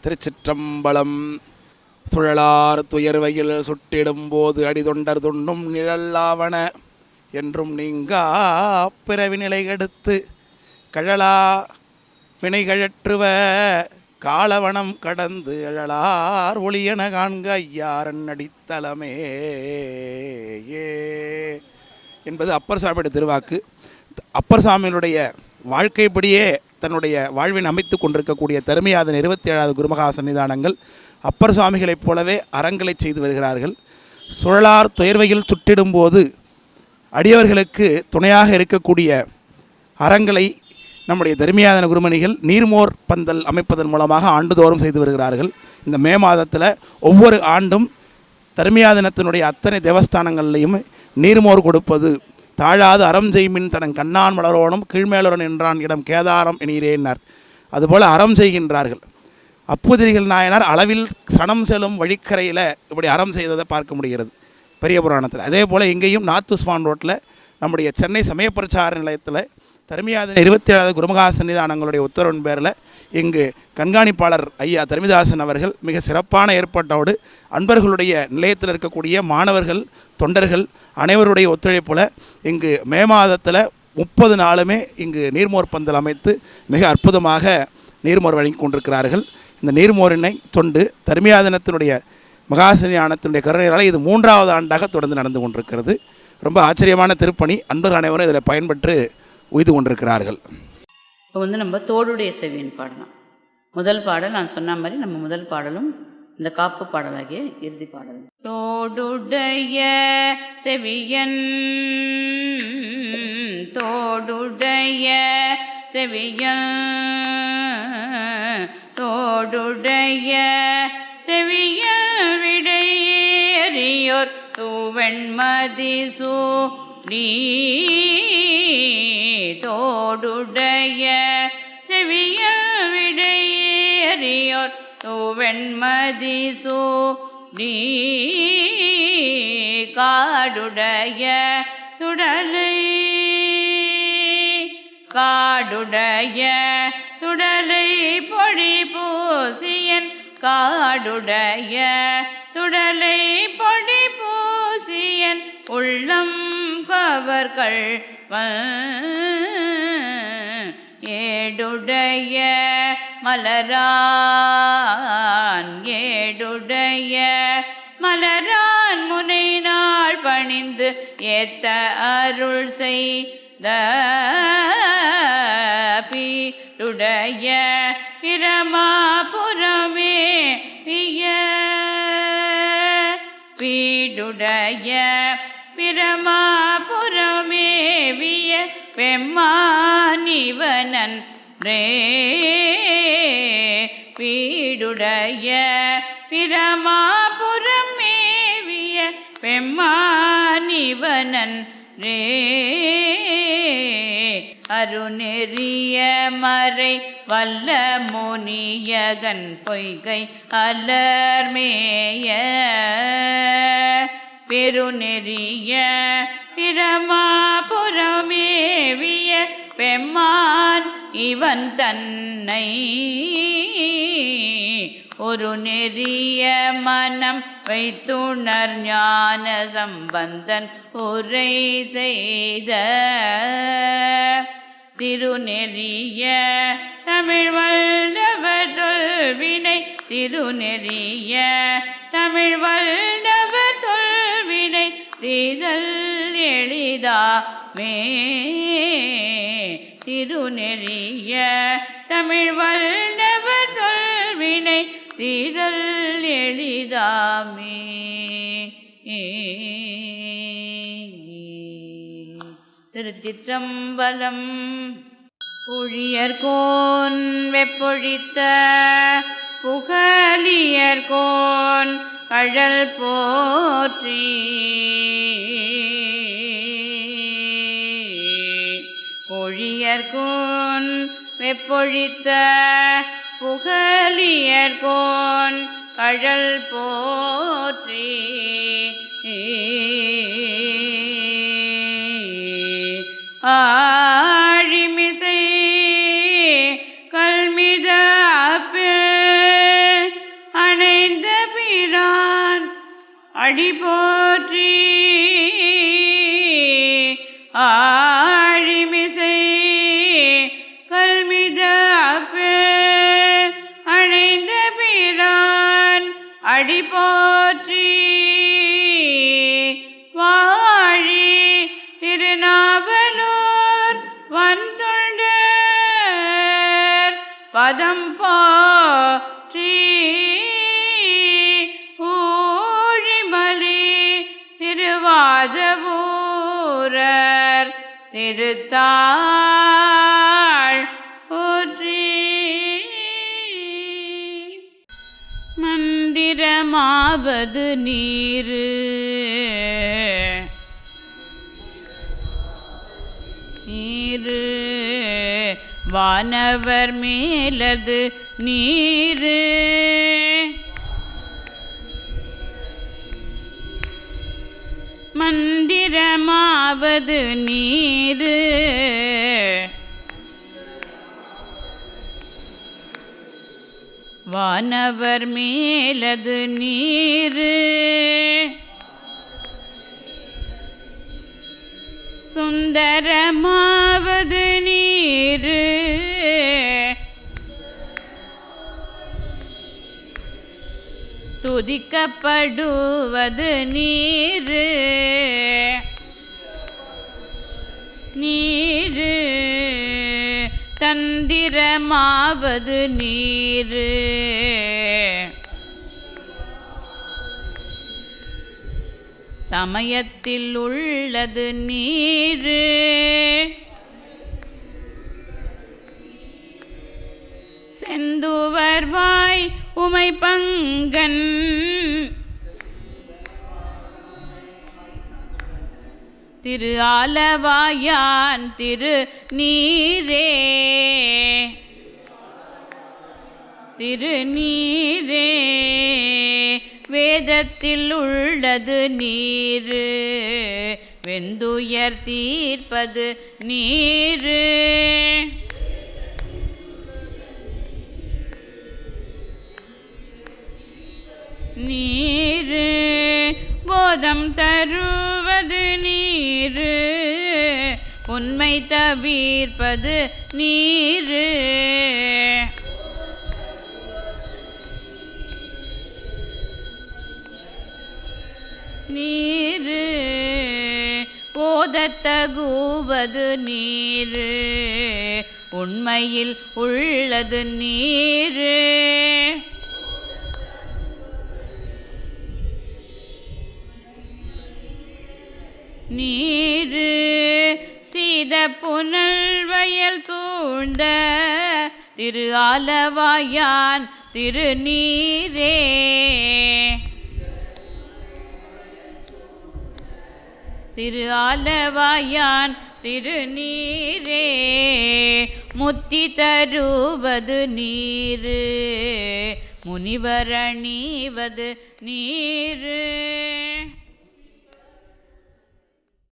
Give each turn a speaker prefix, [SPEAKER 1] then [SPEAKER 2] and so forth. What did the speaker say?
[SPEAKER 1] திருச்சிற்றம்பலம். சுழலார் துயர்வையில் சுட்டிடும் போது அடிதொண்டர் துண்ணும் நிழல்லாவன என்றும் நீங்கா பிறவி நிலை கெடுத்து கழலா வினைகழற்றுவ காலவனம் கடந்து அழலார் ஒளியன காண்க ஐயாரன் அடித்தலமே என்பது அப்பர் சாமியுடைய திருவாக்கு. அப்பர் சாமியினுடைய வாழ்க்கைப்படியே தன்னுடைய வாழ்வின் அமைத்து கொண்டிருக்கக்கூடிய தருமையாதன் 27வது குருமகா சன்னிதானங்கள் அப்பர் சுவாமிகளைப் போலவே அறங்களை செய்து வருகிறார்கள். சுழலார் துயர்வையில் சுட்டிடும்போது அடியவர்களுக்கு துணையாக இருக்கக்கூடிய அறங்களை நம்முடைய தருமையாதன குருமணிகள் நீர்மோர் பந்தல் அமைப்பதன் மூலமாக ஆண்டுதோறும் செய்து வருகிறார்கள். இந்த மே மாதத்தில் ஒவ்வொரு ஆண்டும் தருமையாதனத்தினுடைய அத்தனை தேவஸ்தானங்கள்லையும் நீர்மோர் கொடுப்பது, தாழாது அறம் செய்மின் தடன் கண்ணான் மலரோனும் கீழ்மேலுடன் என்றான் இடம் கேதாரம் என்கிறேன்னார். அதுபோல் அறம் செய்கின்றார்கள். அப்புதிரிகள் நாயனார் அளவில் சனம் செல்லும் வழிக்கரையில் இப்படி அறம் செய்ததை பார்க்க முடிகிறது பெரிய புராணத்தில். அதே போல் இங்கேயும் நார்த் உஸ்மான் ரோட்டில் நம்முடைய சென்னை சமய பிரச்சார நிலையத்தில் தருமையாதன 27வது குருமகா சன்னிதானங்களுடைய உத்தரவின் பேரில் இங்கு கண்காணிப்பாளர் ஐயா தர்மிதாசன் அவர்கள் மிக சிறப்பான ஏற்பாட்டோடு அன்பர்களுடைய நிலையத்தில் இருக்கக்கூடிய மாணவர்கள், தொண்டர்கள் அனைவருடைய ஒத்துழைப்பில் இங்கு மே மாதத்தில் 30 நாளுமே இங்கு நீர்மோர் பந்தல் அமைத்து மிக அற்புதமாக நீர்மோர் வழங்கி கொண்டிருக்கிறார்கள். இந்த நீர்மோரினை தொண்டு தர்மியாதனத்தினுடைய மகாசன்னிதானத்தினுடைய கருணையால் இது 3வது ஆண்டாக தொடர்ந்து நடந்து கொண்டிருக்கிறது. ரொம்ப ஆச்சரியமான திருப்பணி. அன்பர்கள் அனைவரும் இதில் பயன்பெற்று உய்து கொண்டிருக்கிறார்கள்.
[SPEAKER 2] இப்போ நம்ம தோடுடைய செவியன் பாடலாம். முதல் பாடல் நான் சொன்ன மாதிரி நம்ம முதல் பாடலும் இந்த காப்பு பாடலாகிய இறுதி பாடல். தோடுடைய செவியன் தோடுடைய செவியன் தோடுடைய செவியன் விடையேறியோர் தூவெண்மதி சூடி தோடுடைய செவியன் விடையேறியோர் தூவெண்மதி சூடி காடுடைய சுடலை காடுடைய சுடலை பொடி பூசியன் காடுடைய சுடலை பொடி பூசியன் உள்ளம் கவர்கள் ஏடுடைய மலரான் ஏடுடைய மலரான் முனை நாள் பணிந்து ஏத்த அருள் செய்த பீடுடைய பிரமாபுரமே விய பீடுடைய பிரமாபுரமே விய பெம்மானிவனன் ரே பீடுடைய பிரமாபுரமே விய பெம்மானிவனன் ரே அருநெறிய மறை வல்ல முனியகன் பொய்கை அலர்மேய பெருநெறிய பிரமாபுரமேவிய பெம்மான் இவன் தன்னை ஒரு நெறிய மனம் வைத்துணர் ஞான சம்பந்தன் உரை செய்த திருநெறிய தமிழ் வல்லவர் தொல்வினை திருநெறிய தமிழ் வல்லவர் தொல்வினை தீதல் எளிதாமே திருநெறிய தமிழ் வல்லவர் தொல்வினை தீதல் எளிதாமே. திருச்சிற்றம்பலம். புழியர்கோன் வெப்பொழித்த புகழியர்கோன் கழல் போற்றி பொழியர்கோன் வெப்பொழித்த புகழியர்கோன் கழல் போற்றி ஆழிமிசை கல்மித அடி போற்றி ஆழிமிசை கல்மித அணைந்த பிரான் அடி போற்றி வாழி திருநாவலூர் வந்தொண்டர் பதம் போற்றி ஊழிமலி திருவாதவூரர் திருத்தாள் போற்றி. மந்திரமாவது நீரு நீரு வானவர் மேலது நீரு மந்திரமாவது நீரு வானவர் மேலது நீரு சுந்தரமாவது நீரு துதிக்கப்படுவது நீரு நீரு தந்திரமாவது நீரு சமயத்தில் உள்ளது நீரு செந்துவர்வாய் உமை பங்கன் திரு ஆலவாயான் திரு நீரே திரு நீரே வேதத்தில் உள்ளது நீரு வெந்துயர் தீர்ப்பது நீரு நீரு போதம் தருவது நீரு உண்மை தவிர்ப்பது நீரு நீரு ஓதத்தகுவது நீரு உண்மையில் உள்ளது நீரு நீரு சீத புனல் வயல் சூழ்ந்த திரு ஆலவாயான் திரு நீரே திரு ஆலவாயான் திரு நீரே முத்தி தருவது நீரு முனிவர் அணிவது நீரு